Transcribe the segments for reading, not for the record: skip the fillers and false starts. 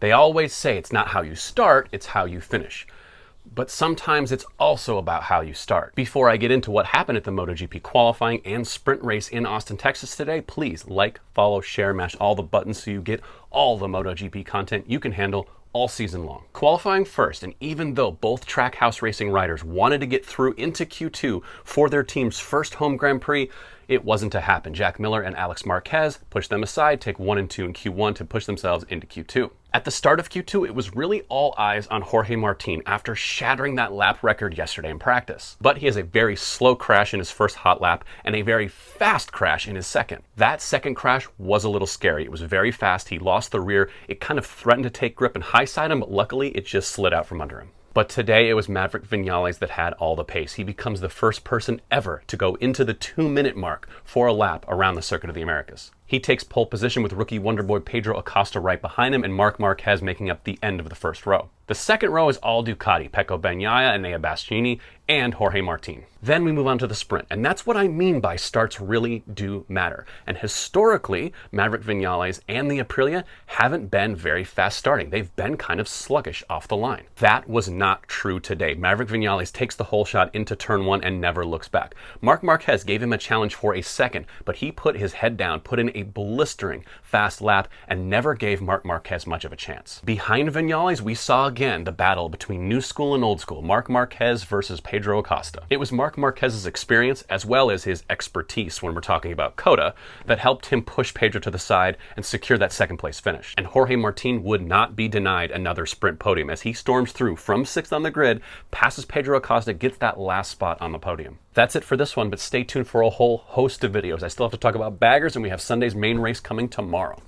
They always say it's not how you start, it's how you finish. But sometimes it's also about how you start. Before I get into what happened at the MotoGP qualifying and sprint race in Austin, Texas today, please like, follow, share, mash all the buttons so you get all the MotoGP content you can handle all season long. Qualifying first, and even though both Trackhouse Racing riders wanted to get through into Q2 for their team's first home Grand Prix, it wasn't to happen. Jack Miller and Alex Marquez pushed them aside, take 1 and 2 in Q1 to push themselves into Q2. At the start of Q2, it was really all eyes on Jorge Martin after shattering that lap record yesterday in practice. But he has a very slow crash in his first hot lap and a very fast crash in his second. That second crash was a little scary. It was very fast. He lost the rear. It kind of threatened to take grip and high side him, but luckily it just slid out from under him. But today it was Maverick Vinales that had all the pace. He becomes the first person ever to go into the 2-minute mark for a lap around the Circuit of the Americas. He takes pole position with rookie wonderboy Pedro Acosta right behind him and Marc Marquez making up the end of the first row. The second row is all Ducati, Pecco Bagnaia, Enea Bastianini, and Jorge Martin. Then we move on to the sprint, and that's what I mean by starts really do matter. And historically, Maverick Vinales and the Aprilia haven't been very fast starting. They've been kind of sluggish off the line. That was not true today. Maverick Vinales takes the whole shot into turn 1 and never looks back. Marc Marquez gave him a challenge for a second, but he put his head down, put in a blistering fast lap, and never gave Marc Marquez much of a chance. Behind Vinales, we saw again the battle between new school and old school, Marc Marquez versus Pedro Acosta. It was Marc Marquez's experience as well as his expertise when we're talking about COTA that helped him push Pedro to the side and secure that second place finish. And Jorge Martin would not be denied another sprint podium as he storms through from 6th on the grid, passes Pedro Acosta, gets that last spot on the podium. That's it for this one, but stay tuned for a whole host of videos. I still have to talk about baggers, and we have Sunday's main race coming tomorrow.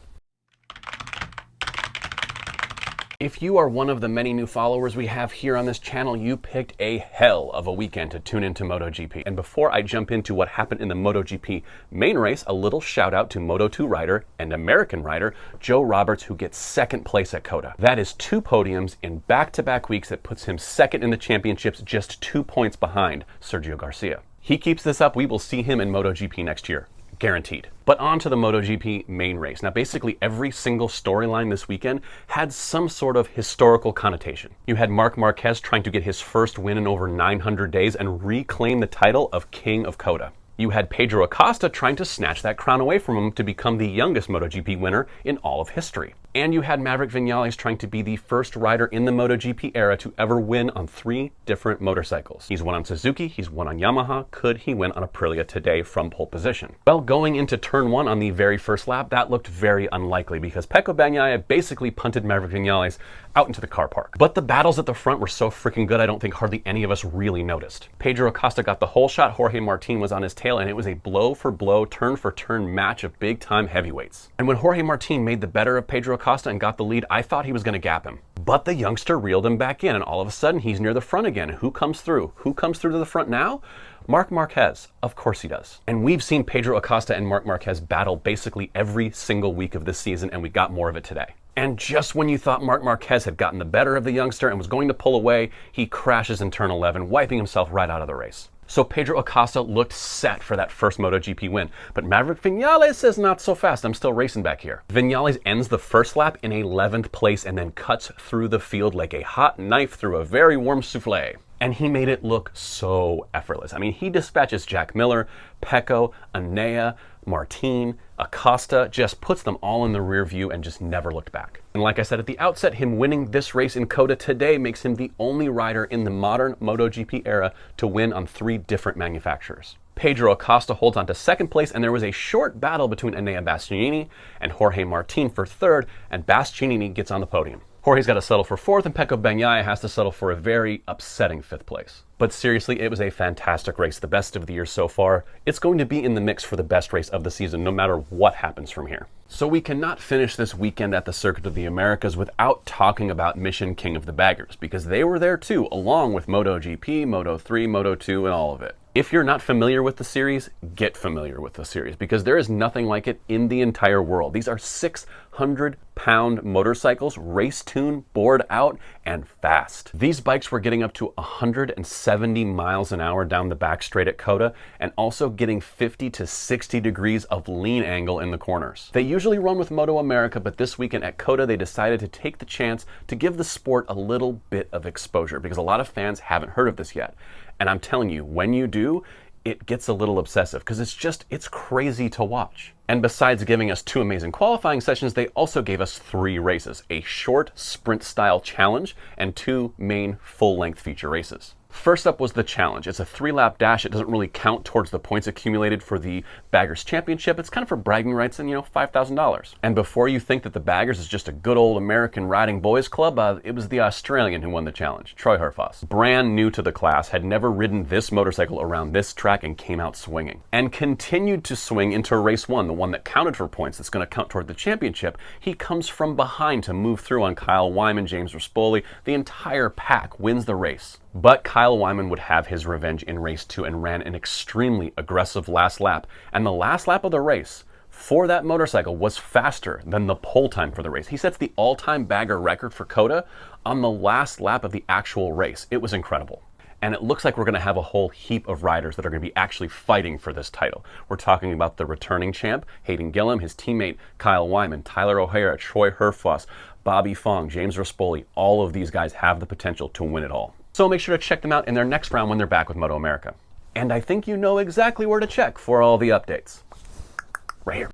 If you are one of the many new followers we have here on this channel, you picked a hell of a weekend to tune into MotoGP. And before I jump into what happened in the MotoGP main race, a little shout out to Moto2 rider and American rider Joe Roberts, who gets second place at COTA. That is 2 podiums in back-to-back weeks that puts him second in the championships, just 2 points behind Sergio Garcia. He keeps this up, we will see him in MotoGP next year. Guaranteed. But on to the MotoGP main race. Now, basically every single storyline this weekend had some sort of historical connotation. You had Marc Marquez trying to get his first win in over 900 days and reclaim the title of King of COTA. You had Pedro Acosta trying to snatch that crown away from him to become the youngest MotoGP winner in all of history. And you had Maverick Vinales trying to be the first rider in the MotoGP era to ever win on 3 different motorcycles. He's won on Suzuki, he's won on Yamaha. Could he win on Aprilia today from pole position? Well, going into turn 1 on the very first lap, that looked very unlikely because Pecco Bagnaia basically punted Maverick Vinales out into the car park. But the battles at the front were so freaking good, I don't think hardly any of us really noticed. Pedro Acosta got the whole shot, Jorge Martin was on his tail, and it was a blow-for-blow, turn-for-turn match of big-time heavyweights. And when Jorge Martin made the better of Pedro Acosta and got the lead, I thought he was going to gap him. But the youngster reeled him back in, and all of a sudden he's near the front again. Who comes through? Who comes through to the front now? Marc Marquez. Of course he does. And we've seen Pedro Acosta and Marc Marquez battle basically every single week of this season, and we got more of it today. And just when you thought Marc Marquez had gotten the better of the youngster and was going to pull away, he crashes in turn 11, wiping himself right out of the race. So Pedro Acosta looked set for that first MotoGP win. But Maverick Vinales says not so fast, I'm still racing back here. Vinales ends the first lap in 11th place and then cuts through the field like a hot knife through a very warm souffle. And he made it look so effortless. I mean, he dispatches Jack Miller, Pecco, Enea, Martin, Acosta, just puts them all in the rear view and just never looked back. And like I said at the outset, him winning this race in COTA today makes him the only rider in the modern MotoGP era to win on 3 different manufacturers. Pedro Acosta holds on to second place, and there was a short battle between Enea Bastianini and Jorge Martin for third, and Bastianini gets on the podium. Jorge's got to settle for 4th, and Pecco Bagnaia has to settle for a very upsetting 5th place. But seriously, it was a fantastic race, the best of the year so far. It's going to be in the mix for the best race of the season, no matter what happens from here. So we cannot finish this weekend at the Circuit of the Americas without talking about Mission King of the Baggers, because they were there too, along with MotoGP, Moto3, Moto2, and all of it. If you're not familiar with the series, get familiar with the series because there is nothing like it in the entire world. These are 600-pound motorcycles, race-tuned, bored out, and fast. These bikes were getting up to 170 miles an hour down the back straight at COTA and also getting 50 to 60 degrees of lean angle in the corners. They usually run with Moto America, but this weekend at COTA they decided to take the chance to give the sport a little bit of exposure because a lot of fans haven't heard of this yet. And I'm telling you, when you do, it gets a little obsessive because it's crazy to watch. And besides giving us 2 amazing qualifying sessions, they also gave us 3 races, a short sprint style challenge and 2 main full-length feature races. First up was the challenge. It's a 3-lap dash. It doesn't really count towards the points accumulated for the Baggers Championship. It's kind of for bragging rights and, $5,000. And before you think that the Baggers is just a good old American riding boys club, it was the Australian who won the challenge, Troy Herfoss. Brand new to the class, had never ridden this motorcycle around this track and came out swinging. And continued to swing into race 1, the one that counted for points that's going to count toward the championship. He comes from behind to move through on Kyle Wyman, James Rispoli. The entire pack wins the race. But Kyle Wyman would have his revenge in race 2 and ran an extremely aggressive last lap. And the last lap of the race for that motorcycle was faster than the pole time for the race. He sets the all-time bagger record for COTA on the last lap of the actual race. It was incredible. And it looks like we're going to have a whole heap of riders that are going to be actually fighting for this title. We're talking about the returning champ, Hayden Gillim, his teammate Kyle Wyman, Tyler O'Hara, Troy Herfoss, Bobby Fong, James Rispoli. All of these guys have the potential to win it all. So make sure to check them out in their next round when they're back with Moto America. And I think you know exactly where to check for all the updates. Right here.